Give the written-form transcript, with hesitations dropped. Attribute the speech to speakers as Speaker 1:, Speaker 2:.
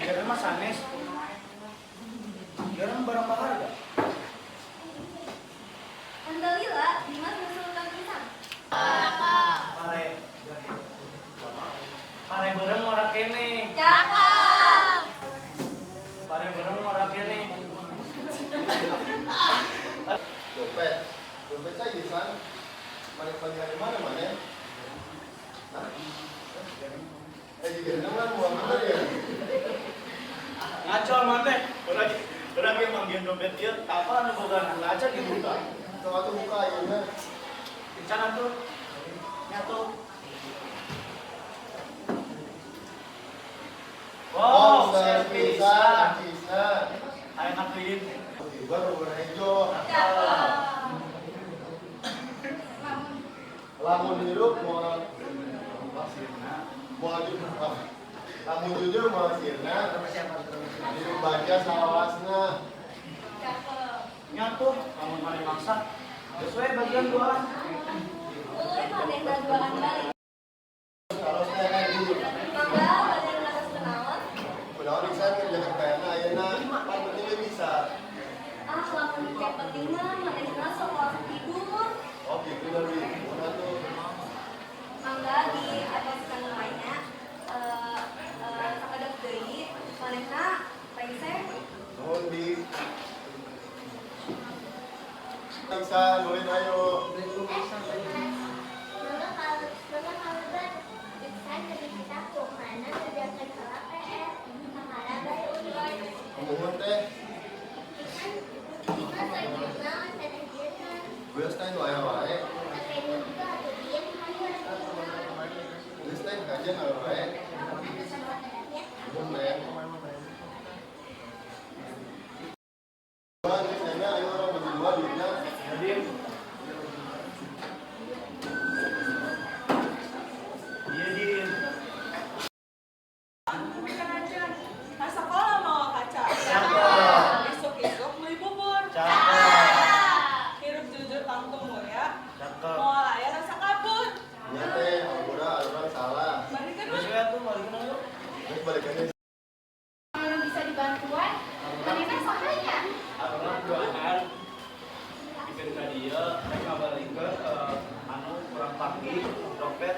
Speaker 1: Kira mah sanes. Kira barang berharga.
Speaker 2: Alhamdulillah, Dimas mengusulkan pisang.
Speaker 1: Pare. Pare bareng ora kene.
Speaker 2: Cakep.
Speaker 1: Pare bareng ora kene.
Speaker 3: Dompet saya di sana. Mana dari mana mana? Hah? Juga nama uang bener ya?
Speaker 1: Ngaco mana? Orang yang manggil dompet dia, apa bukan ngaco dibuka.
Speaker 3: Kalau tuh buka ya bener.
Speaker 1: Rencana tuh nyatu. Wow, servis. Ayo ngakuin.
Speaker 3: Baru warna hijau. Lamun hidup mau lamun jujur mau sirna. Hidup baca salawasna.
Speaker 1: Nyatu, kamu mari maksa. Sesuai bagian doa.
Speaker 2: Ulur maneh duaan balik.
Speaker 3: Kalau saya kayak gitu.
Speaker 2: Mangga badan laras kenaon.
Speaker 3: Udah orang saya kerja kayaknya ayeuna pan pentingnya bisa.
Speaker 2: Lamun cek penting mah manehna sok langsung tidur.
Speaker 3: Oh gitu dari mana tuh?
Speaker 2: Mangga di atas lainnya sakadak deui manehna rese.
Speaker 3: Nuhun di. Bisa nulis ayo. Nuhun teh. Gue stain wae. Gue stain kajian wae. Nuhun teh. Bang, saya ayo orang berdua duitnya.
Speaker 1: Jadi, iya di.
Speaker 4: Bukan aja. Pas sekolah mau kaca.
Speaker 1: Cakep.
Speaker 4: Esok-esok beli bubur.
Speaker 1: Cakep.
Speaker 4: Hirup jujur tangtung ya.
Speaker 1: Cakep.
Speaker 4: Mau layar rasa kabur.
Speaker 3: Ya teh, orang salah.
Speaker 4: Balik kan
Speaker 1: Sesuai tuh, mari kita yuk.
Speaker 3: Terus balikannya.
Speaker 2: Kalau bisa dibantuan, manehna sahanya.
Speaker 1: Karena doaan bikin ka dia, saya ngabarin ke anu kurang pagi, dompet,